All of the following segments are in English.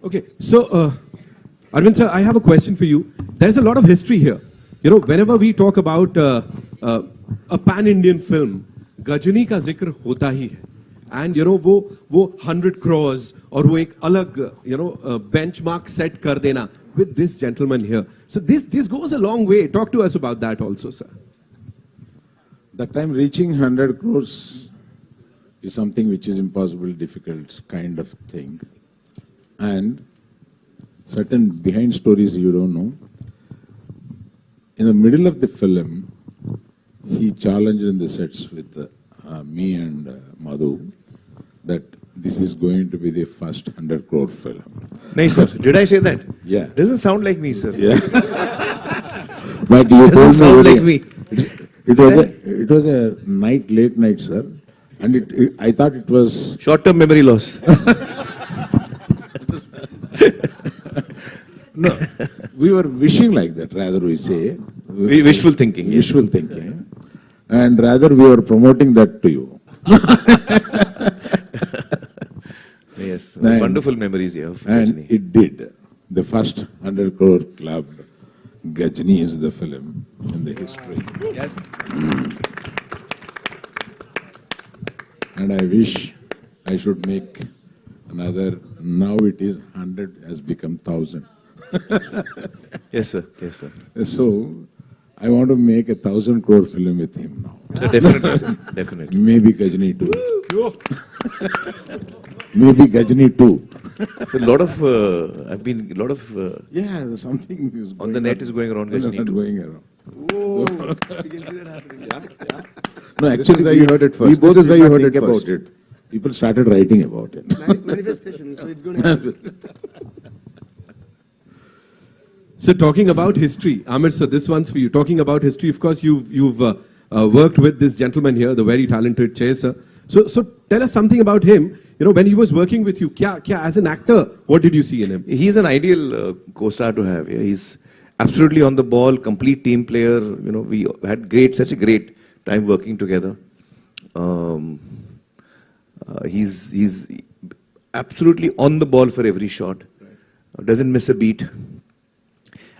Okay, so Arvind sir, I have a question for you. There's a lot of history here. You know, whenever we talk about a pan-Indian film, Ghazni का जिक्र होता ही है. And you know वो 100 crores और वो एक अलग benchmark set कर देना with this gentleman here. So this goes a long way. Talk to us about that also, sir. That time reaching 100 crores is something which is impossible, difficult kind of thing. And certain behind stories you don't know. In the middle of the film, he challenged in the sets with me and Madhu that this is going to be the first 100 crore film. No, sir. Did I say that? Yeah. Doesn't sound like me, sir. Yeah. But you Doesn't sound like me. It was a late night, sir. And I thought it was... Short-term memory loss. No, we were wishing like that, rather we say. Wishful thinking. Yes. Wishful thinking. And rather we were promoting that to you. Yes. And, wonderful memories here of and Gajni. it did. The first 100 crore club, Gajni is the film in the history. Yes. And I wish I should make another, now it is 100 has become 1000. Yes, sir. Yes, sir. So, I want to make 1,000 crore film with him now. So definitely, sir. Definitely. Maybe Gajni too. Maybe Gajni too. So a lot of, Yeah, something is on the net is going around Gajni too. Going around. Oh, you can see that happening. Yeah. No, actually, This is where you heard it first. This is where you heard think it about first. People started writing about it. Manifestation, so it's going to happen. So talking about history, Amir sir, this one's for you. Talking about history, of course, you've worked with this gentleman here, the very talented Che sir. So tell us something about him. You know, when he was working with you, as an actor, what did you see in him? He's an ideal co-star to have. Yeah. He's absolutely on the ball, complete team player. You know, we had such a great time working together. He's absolutely on the ball for every shot. Doesn't miss a beat.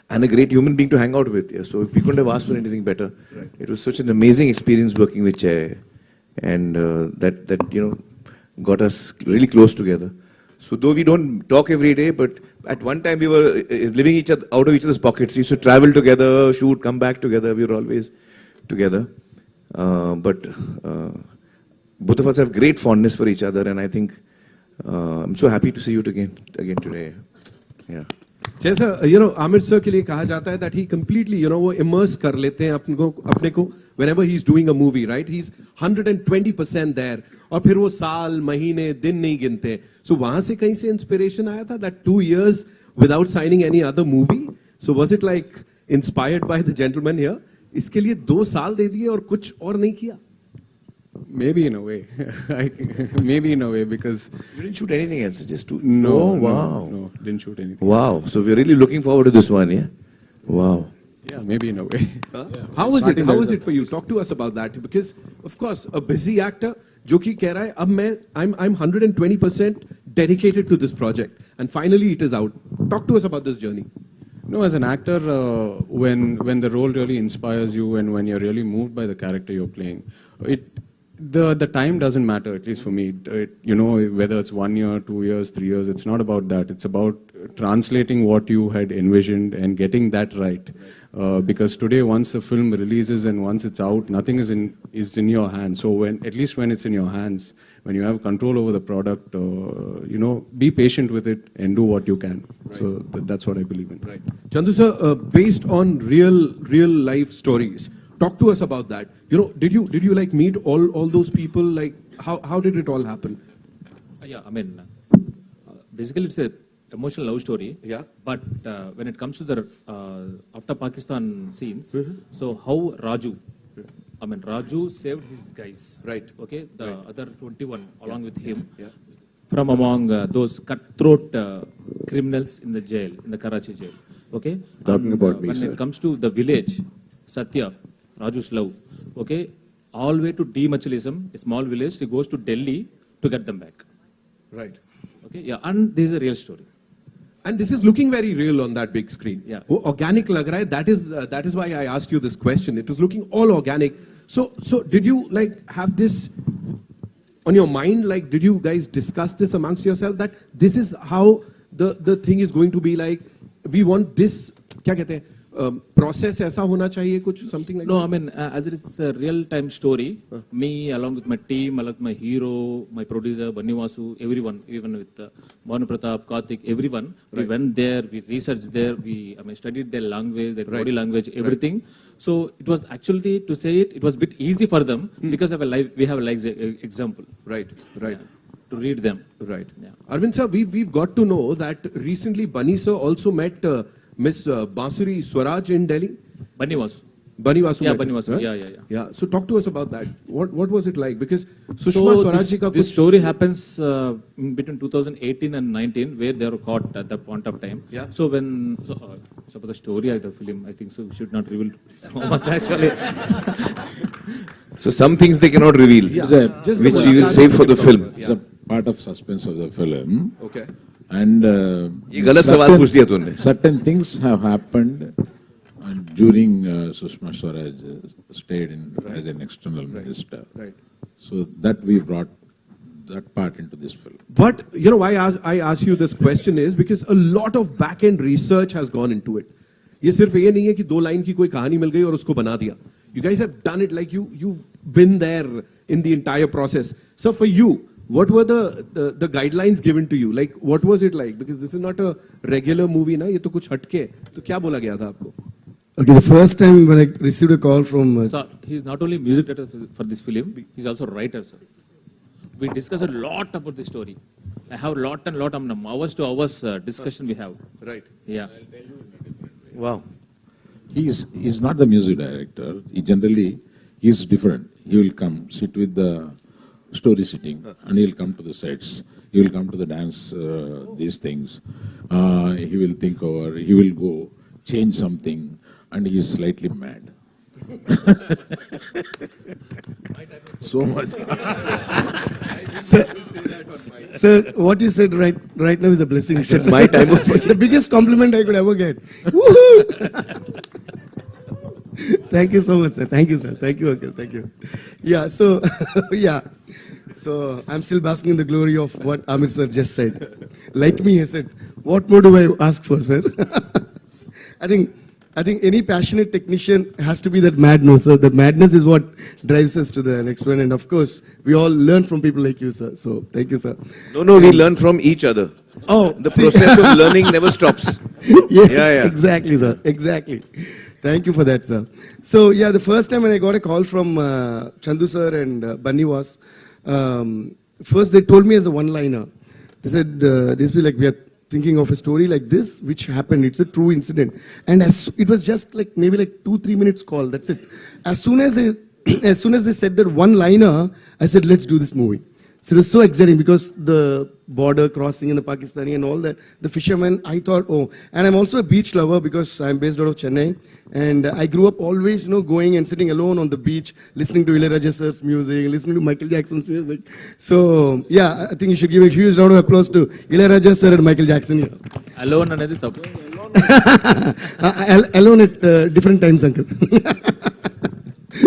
And a great human being to hang out with. Yeah. So we couldn't have asked for anything better. Right. It was such an amazing experience working with Che, and that got us really close together. So though we don't talk every day, but at one time we were living out of each other's pockets. We used to travel together, shoot, come back together. We were always together. But both of us have great fondness for each other, and I think I'm so happy to see you again today. Yeah. जैसा Aamir sir के लिए कहा जाता है that he completely वो immerse कर लेते हैं अपने को whenever he's doing a movie, right? He's 120% there और फिर वो साल महीने दिन नहीं गिनते. So वहां से कहीं से inspiration आया था that 2 years without signing any other movie. So was it like inspired by the gentleman here? इसके लिए 2 साल दे दिए और कुछ और नहीं किया? Maybe in a way. Maybe in a way, because... You didn't shoot anything else, just two? No, oh, wow. No, didn't shoot anything Wow, else. So we're really looking forward to this one, yeah? Wow. Yeah, maybe in a way. Huh? How was it? How was it for you? Talk to us about that. Because, of course, a busy actor, जो कि कह रहा है, अब I'm 120% dedicated to this project. And finally it is out. Talk to us about this journey. No, as an actor, when the role really inspires you and when you're really moved by the character you're playing, the time doesn't matter, at least for me. Whether it's 1 year, 2 years, 3 years, it's not about that. It's about translating what you had envisioned and getting that right. Because today, once the film releases and once it's out, nothing is in your hands. So at least when it's in your hands, when you have control over the product, be patient with it and do what you can. Right. So that's what I believe in. Right. Chandu sir, based on real life stories, talk to us about that. Did you like meet all those people? Like how did it all happen? Yeah, I mean, basically it's a emotional love story. Yeah. But when it comes to the after Pakistan scenes, so how Raju saved his guys. Right. Okay, the other 21 along with him. Yeah. From among those cutthroat criminals in the jail, in the Karachi jail. Okay. Talking about me, when sir. it comes to the village, Satya, Raju's love. Okay, all the way to Demachilism, a small village. He goes to Delhi to get them back. Right. Okay, yeah, and this is a real story. And this is looking very real on that big screen. Yeah. वो organic लग रहा है. That is why I asked you this question. It was looking all organic. So did you like have this on your mind? Like, did you guys discuss this amongst yourself that this is how the thing is going to be like? We want this. क्या कहते हैं? Process ऐसा होना चाहिए कुछ something like No, that? I mean, as it is a real-time story, me along with my team, along with my hero, my producer, Banni Vasu, everyone, even with Bhanu Pratap, Karthik, everyone, we went there, we researched there, studied their language, their body language, everything. So it was actually, to say it, it was a bit easy for them because of we have a live example. Right. Yeah, to read them. Right. Yeah. Arvind sir, we've got to know that recently Bunny sir also met Miss Bansuri Swaraj in Delhi. Banni Vasu. Bunny Vasu. Yeah, met Banni her, Vasu. right? Yeah. Yeah. So talk to us about that. What was it like? Because Sushma Swaraj ji ka this kuch- story happens in between 2018 and 19, where they were caught at that point of time. Yeah. So so for the story of the film, I think so we should not reveal so much actually. So some things they cannot reveal, It's a, Just which the we will Mulaqat save for the kept film. on. it's a part of suspense of the film. Okay. And ये गलत सवाल पूछ दिया तूने. certain things have happened during Sushma Swaraj stayed as an external minister. Right. So that we brought that part into this film. But you know why I ask you this question is because a lot of back end research has gone into it. ये सिर्फ ये नहीं है कि 2 line की कोई कहानी मिल गई और उसको बना दिया. You guys have done it like you've been there in the entire process. So for you, what were the guidelines given to you? Like what was it like? Because this is not a regular movie ना, ये तो कुछ हटके. तो क्या बोला गया था आपको? Okay, the first time when I received a call from So he's not only music director for this film, he's also writer, sir. We discuss a lot about the story. I have lot hours to hours discussion we have. Right. Yeah. Wow. He's not the music director. He's different. He will come, sit with the story sitting, and he'll come to the sets. He will come to the dance, these things. He will think over, he will go, change something, and he is slightly mad. So much. Sir, what you said right now is a blessing. Sir. my time of- the biggest compliment I could ever get. Woohoo! Thank you so much, sir. Thank you, sir. Thank you, uncle. Thank you. Yeah. So yeah. So I'm still basking in the glory of what Amir sir just said. Like me, he said, "What more do I ask for, sir?" I think any passionate technician has to be that mad, no, sir. That madness is what drives us to the next one. And of course, we all learn from people like you, sir. So thank you, sir. No, we learn from each other. Oh, The see- process of learning never stops. Yeah. Exactly, sir. Exactly. Thank you for that, sir. So, yeah, the first time when I got a call from Chandu sir and Bunny was, first they told me as a one-liner. They said, this will like we are thinking of a story like this, which happened. It's a true incident. And it was just like maybe like 2-3 minutes call. That's it. As soon as they said that one-liner, I said, let's do this movie. So it was so exciting because the border crossing in the Pakistani and all that, the fishermen, I thought, oh, and I'm also a beach lover because I'm based out of Chennai. And I grew up always, going and sitting alone on the beach, listening to Ilayaraja sir's music, listening to Michael Jackson's music. So, yeah, I think you should give a huge round of applause to Ilayaraja sir and Michael Jackson. Yeah. Alone another tappu. Alone at different times, uncle.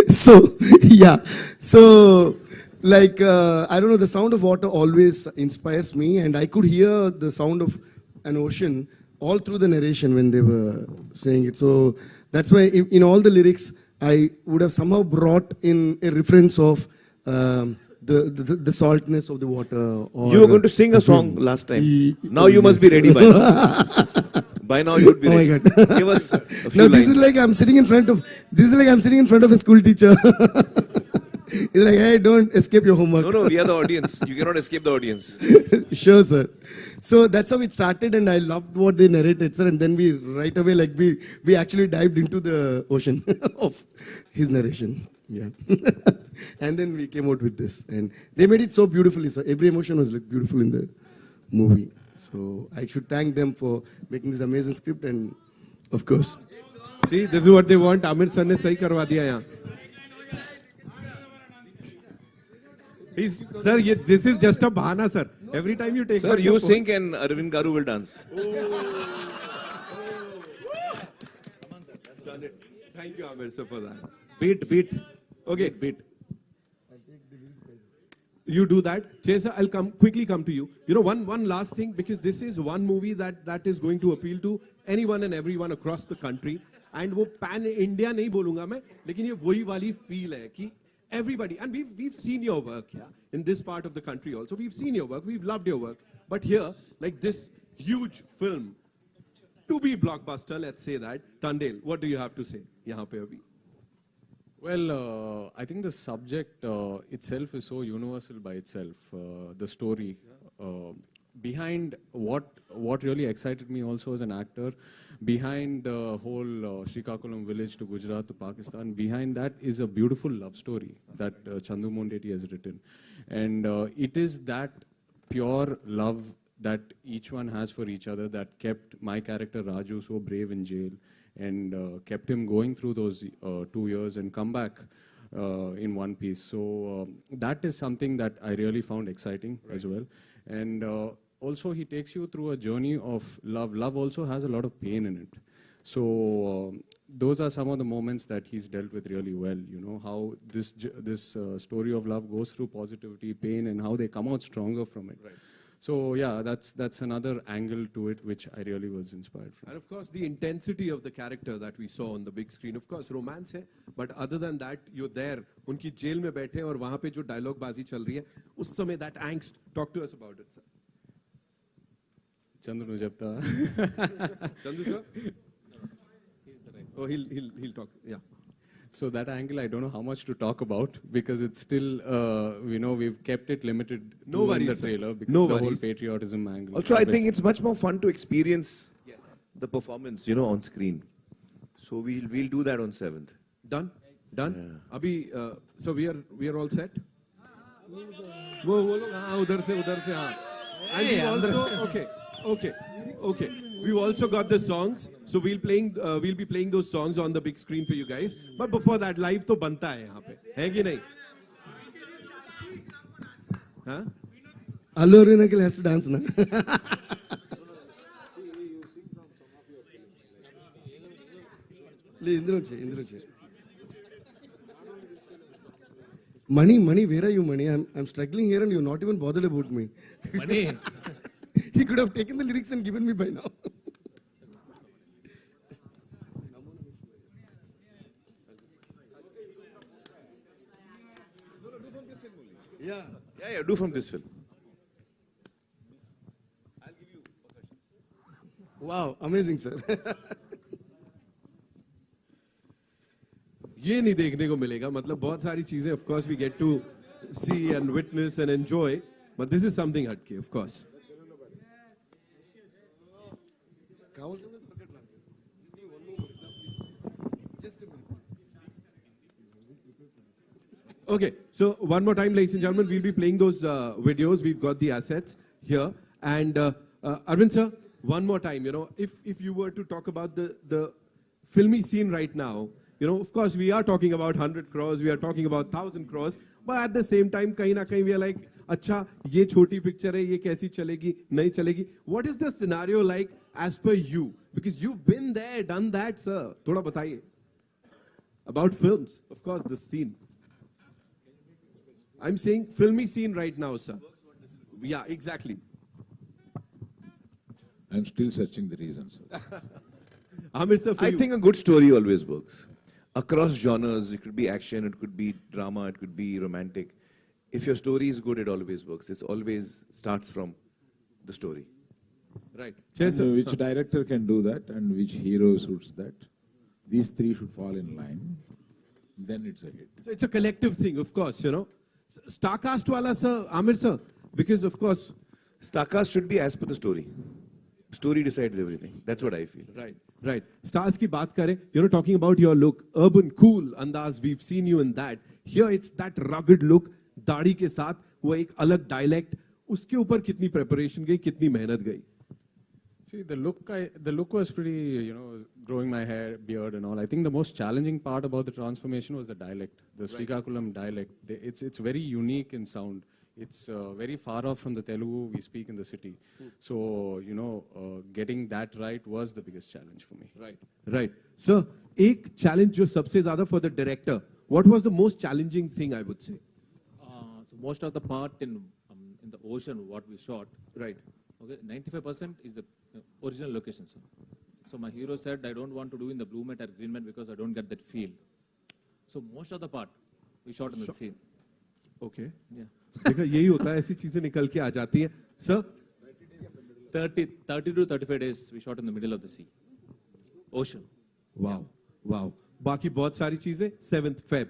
So, yeah. So, like, I don't know, the sound of water always inspires me, and I could hear the sound of an ocean all through the narration when they were saying it. So, that's why in all the lyrics, I would have somehow brought in a reference of the saltness of the water. Or You were going to sing a song last time. Now you must be ready by now. By now you would be Oh my ready. God. Give us a few No, lines. this is like I'm sitting in front of a school teacher. It's like, hey, don't escape your homework. No, we are the audience. You cannot escape the audience. Sure, sir. So that's how it started, and I loved what they narrated, sir. And then we right away, like we actually dived into the ocean of his narration. Yeah. And then we came out with this, and they made it so beautifully, sir. Every emotion was like beautiful in the movie. So I should thank them for making this amazing script, and of course. See, this is what they want. Amir sir ने सही करवा दिया यहाँ. Sir, this is just a bahana, sir. Every time you take Sir, out you your phone- sing and Arvind Garu will dance. Done it. Thank you, Amir sir, for that. Beat. Okay. Beat. You do that. Chesa, I'll quickly come to you. You know, one last thing, because this is one movie that is going to appeal to anyone and everyone across the country. And वो pan India नहीं बोलूँगा मैं, लेकिन ये वही वाली feel है कि everybody, and we've seen your work, yeah, in this part of the country also. We've seen your work, we've loved your work. But here, like this huge film, to be blockbuster, let's say that. Tandel, what do you have to say? यहाँ पे अभी. Well, I think the subject itself is so universal by itself. The story behind what really excited me also as an actor, behind the whole Srikakulam village to Gujarat to Pakistan, behind that is a beautiful love story that Chandu Mondeti has written, and it is that pure love that each one has for each other that kept my character Raju so brave in jail, and kept him going through those 2 years and come back in one piece. So that is something that I really found exciting as well. And also he takes you through a journey of love. Love also has a lot of pain in it. So those are some of the moments that he's dealt with really well. You know, how this story of love goes through positivity, pain, and how they come out stronger from it. Right. So yeah, that's another angle to it which I really was inspired from. And of course, the intensity of the character that we saw on the big screen, of course, romance है, but other than that, you're there. उनकी jail में बैठे और वहाँ पे जो dialogue बाजी चल रही है, उस समय that angst. Talk to us about it, sir. Chandru Nujapta. Chandu sir. Oh, he'll talk. Yeah. So that angle, I don't know how much to talk about because it's still, we've kept it limited No to in the worries, sir. trailer because No the whole worries. patriotism angle. Also, I think it's much more fun to experience the performance, on screen. So we'll do that on 7th. Done. अभी so we are all set. वो लोग हाँ उधर से हाँ. And we also okay. We've also got the songs, so we'll be playing those songs on the big screen for you guys. But before that, live तो बनता है यहाँ पे, है कि नहीं? हाँ? Allu Arvind uncle has to dance na. ఇందులో చే. Mani, where are you, Mani? I'm struggling here and you're not even bothered about me. Mani. He could have taken the lyrics and given me by now. Yeah. Yeah, do from this film. Wow, amazing, sir. ये नहीं देखने को मिलेगा. मतलब बहुत सारी चीजें, of course, we get to see and witness and enjoy. But this is something हटके, of course. Okay, so one more time, ladies and gentlemen, we'll be playing those videos. We've got the assets here. And Arvind sir, one more time, if you were to talk about the filmy scene right now, of course, we are talking about 100 crores, we are talking about 1,000 crores, but at the same time, kahin na kahin we are like, अच्छा, ये छोटी picture है, ये कैसी चलेगी, नहीं चलेगी. What is the scenario like as per you? Because you've been there, done that, sir. थोड़ा बताइए. About films, of course, the scene. I'm saying filmy scene right now, sir. Yeah, exactly. I'm still searching the reasons. Amir sir, for I you. think a good story always works. Across genres, it could be action, it could be drama, it could be romantic. If your story is good, it always works. It always starts from the story. Right. And which director can do that and which hero suits that? These three should fall in line. Then it's a hit. So it's a collective thing, of course, Starcast wala, sir, Amir sir, because of course. Starcast should be as per the story. Story decides everything. That's what I feel. Right. Stars की बात करें, talking about your look, urban, cool, andaz, we've seen you in that. Here it's that rugged look, दाढ़ी के साथ, वो एक अलग dialect, उसके ऊपर कितनी preparation गई, कितनी मेहनत गई? See, the look was pretty, growing my hair, beard and all. I think the most challenging part about the transformation was the dialect, the Srikakulam dialect. It's very unique in sound. It's very far off from the Telugu we speak in the city. So, you know, getting that right was the biggest challenge for me. Right. Sir, एक challenge जो सबसे ज्यादा for the director. What was the most challenging thing I would say? So most of the part in the ocean, what we shot, Right. okay, 95% is the original location. So my hero said, I don't want to do in the blue mat or green mat because I don't get that feel. So most of the part we shot in the scene. Okay. Yeah. देखा यही होता है, ऐसी चीजें निकल के आ जाती हैं. Sir, 30 to 35 days we shot in the middle of the sea. Ocean. wow. बाकी बहुत सारी चीजें 7th Feb.